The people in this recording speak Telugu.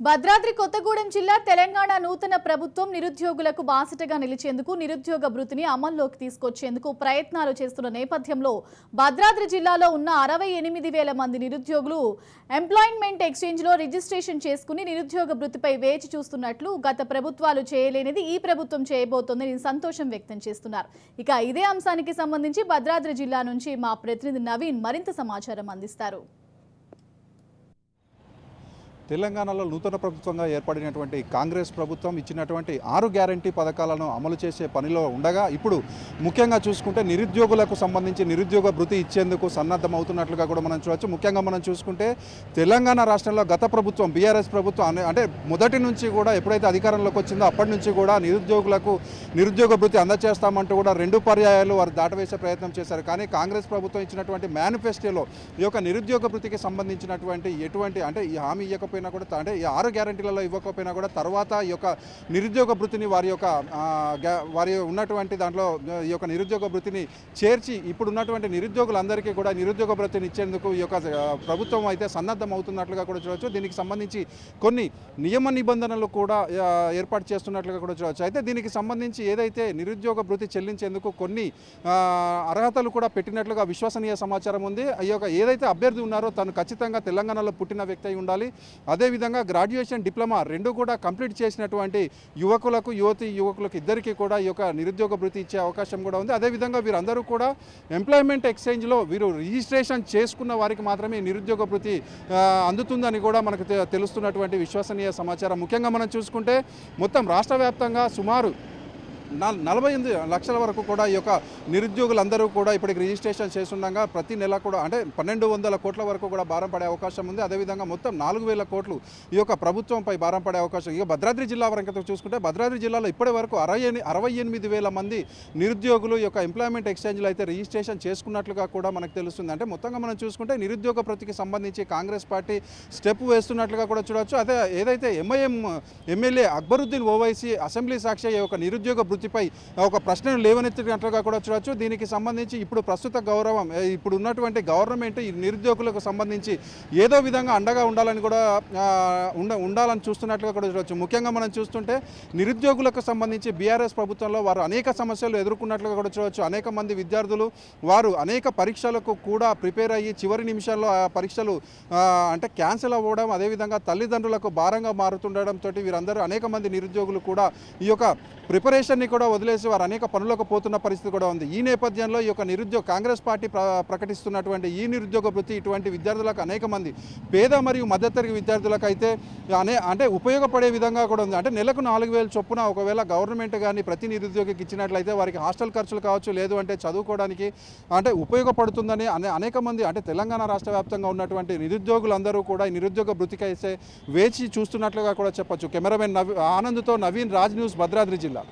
భద్రాద్రి కొత్తగూడెం జిల్లా తెలంగాణ నూతన ప్రభుత్వం నిరుద్యోగులకు బాసటగా నిలిచేందుకు నిరుద్యోగ భృతిని అమల్లోకి తీసుకొచ్చేందుకు ప్రయత్నాలు చేస్తున్న నేపథ్యంలో భద్రాద్రి జిల్లాలో ఉన్న 68,000 మంది నిరుద్యోగులు ఎంప్లాయ్మెంట్ ఎక్స్చేంజ్ లో రిజిస్ట్రేషన్ చేసుకుని నిరుద్యోగ భృతిపై వేచి చూస్తున్నట్లు గత ప్రభుత్వాలు చేయలేనిది ఈ ప్రభుత్వం చేయబోతోందని సంతోషం వ్యక్తం చేస్తున్నారు. ఇక ఇదే అంశానికి సంబంధించి భద్రాద్రి జిల్లా నుంచి మా ప్రతినిధి నవీన్ మరింత సమాచారం అందిస్తారు. తెలంగాణలో నూతన ప్రభుత్వంగా ఏర్పడినటువంటి కాంగ్రెస్ ప్రభుత్వం ఇచ్చినటువంటి 6 గ్యారంటీ పథకాలను అమలు చేసే పనిలో ఉండగా ఇప్పుడు ముఖ్యంగా చూసుకుంటే నిరుద్యోగులకు సంబంధించి నిరుద్యోగ భృతి ఇచ్చేందుకు సన్నద్ధమవుతున్నట్లుగా కూడా మనం చూడవచ్చు. ముఖ్యంగా మనం చూసుకుంటే తెలంగాణ రాష్ట్రంలో గత ప్రభుత్వం బీఆర్ఎస్ ప్రభుత్వం అంటే మొదటి నుంచి కూడా ఎప్పుడైతే అధికారంలోకి వచ్చిందో అప్పటి నుంచి కూడా నిరుద్యోగులకు నిరుద్యోగ భృతి అందజేస్తామంటూ కూడా 2 పర్యాయాలు వారు దాటవేసే ప్రయత్నం చేశారు. కానీ కాంగ్రెస్ ప్రభుత్వం ఇచ్చినటువంటి మేనిఫెస్టోలో ఈ యొక్క నిరుద్యోగ భృతికి సంబంధించినటువంటి ఎటువంటి అంటే ఈ హామీ ఇవ్వకపోయినా కూడా అంటే ఈ 6 గ్యారంటీలలో ఇవ్వకపోయినా కూడా తర్వాత ఈ యొక్క నిరుద్యోగ భృతిని వారి ఉన్నటువంటి దాంట్లో ఈ యొక్క నిరుద్యోగ భృతిని చేర్చి ఇప్పుడు ఉన్నటువంటి నిరుద్యోగులందరికీ కూడా నిరుద్యోగ భృతిని ఇచ్చేందుకు ఈ యొక్క ప్రభుత్వం అయితే సన్నద్ధం అవుతున్నట్లుగా కూడా చూడవచ్చు. దీనికి సంబంధించి కొన్ని నియమ నిబంధనలు కూడా ఏర్పాటు చేస్తున్నట్లుగా కూడా చూడవచ్చు. అయితే దీనికి సంబంధించి ఏదైతే నిరుద్యోగ భృతి చెల్లించేందుకు కొన్ని అర్హతలు కూడా పెట్టినట్లుగా విశ్వసనీయ సమాచారం ఉంది. ఈ యొక్క ఏదైతే అభ్యర్థి ఉన్నారో తను ఖచ్చితంగా తెలంగాణలో పుట్టిన వ్యక్తి అయి ఉండాలి. అదేవిధంగా గ్రాడ్యుయేషన్ డిప్లొమా 2 కూడా కంప్లీట్ చేసినటువంటి యువకులకు ఇద్దరికీ కూడా ఈ యొక్క నిరుద్యోగ భృతి ఇచ్చే అవకాశం కూడా ఉంది. అదేవిధంగా వీరందరూ కూడా ఎంప్లాయ్మెంట్ ఎక్స్చేంజ్లో వీరు రిజిస్ట్రేషన్ చేసుకున్న వారికి మాత్రమే నిరుద్యోగ భృతి అందుతుందని కూడా మనకు తెలుస్తున్నటువంటి విశ్వసనీయ సమాచారం. ముఖ్యంగా మనం చూసుకుంటే మొత్తం రాష్ట్ర వ్యాప్తంగా సుమారు 48 లక్షల వరకు కూడా ఈ యొక్క నిరుద్యోగులందరూ కూడా ఇప్పటికి రిజిస్ట్రేషన్ చేస్తుండగా ప్రతి నెల కూడా అంటే 1,200 కోట్ల వరకు కూడా భారం పడే అవకాశం ఉంది. అదేవిధంగా మొత్తం 4,000 కోట్లు ఈ యొక్క ప్రభుత్వంపై భారం పడే అవకాశం. ఇక భద్రాద్రి జిల్లా వరకు చూసుకుంటే భద్రాద్రి జిల్లాలో ఇప్పటి వరకు 68,000 మంది నిరుద్యోగులు ఈ యొక్క ఎంప్లాయ్మెంట్ ఎక్స్చేంజ్లో అయితే రిజిస్ట్రేషన్ చేసుకున్నట్లుగా కూడా మనకు తెలుస్తుంది. అంటే మొత్తంగా మనం చూసుకుంటే నిరుద్యోగ భృతికి సంబంధించి కాంగ్రెస్ పార్టీ స్టెప్ వేస్తున్నట్లుగా కూడా చూడవచ్చు. అదే ఏదైతే ఎంఐఎం ఎమ్మెల్యే అక్బరుద్దీన్ ఓవైసీ అసెంబ్లీ సాక్షి ఈ యొక్క నిరుద్యోగ భృతిపై ఒక ప్రశ్నను లేవనెత్తినట్లుగా కూడా చూడవచ్చు. దీనికి సంబంధించి ఇప్పుడు ప్రస్తుత ఇప్పుడు ఉన్నటువంటి గవర్నమెంట్ ఈ నిరుద్యోగులకు సంబంధించి ఏదో విధంగా అండగా ఉండాలని కూడా ఉండాలని చూస్తున్నట్లుగా కూడా చూడవచ్చు. ముఖ్యంగా మనం చూస్తుంటే నిరుద్యోగులకు సంబంధించి బీఆర్ఎస్ ప్రభుత్వంలో వారు అనేక సమస్యలు ఎదుర్కొన్నట్లుగా కూడా చూడవచ్చు. అనేక మంది విద్యార్థులు వారు అనేక పరీక్షలకు కూడా ప్రిపేర్ అయ్యి చివరి నిమిషాల్లో ఆ పరీక్షలు అంటే క్యాన్సిల్ అవ్వడం, అదేవిధంగా తల్లిదండ్రులకు భారంగా మారుతుండడంతో వీరందరూ అనేక మంది నిరుద్యోగులు కూడా ఈ యొక్క ప్రిపరేషన్ని కూడా వదిలేసి వారు అనేక పనులకు పోతున్న పరిస్థితి కూడా ఉంది. ఈ నేపథ్యంలో ఈ యొక్క కాంగ్రెస్ పార్టీ ప్రకటిస్తున్నటువంటి ఈ నిరుద్యోగ భృతి ఇటువంటి విద్యార్థులకు అనేక మంది పేద మరియు మధ్యతరగతి విద్యార్థులకు అయితే అంటే ఉపయోగపడే విధంగా కూడా ఉంది. అంటే నెలకు 4,000 చొప్పున ఒకవేళ గవర్నమెంట్ కానీ ప్రతి నిరుద్యోగికి ఇచ్చినట్లయితే వారికి హాస్టల్ ఖర్చులు కావచ్చు, లేదు అంటే చదువుకోవడానికి అంటే ఉపయోగపడుతుందని అనేక మంది అంటే తెలంగాణ రాష్ట్ర వ్యాప్తంగా ఉన్నటువంటి నిరుద్యోగులందరూ కూడా ఈ నిరుద్యోగ భృతికి అయితే వేచి చూస్తున్నట్లుగా కూడా చెప్పొచ్చు. కెమెరామెన్ ఆనంద్తో నవీన్, రాజ్ న్యూస్, భద్రాద్రి జిల్లా.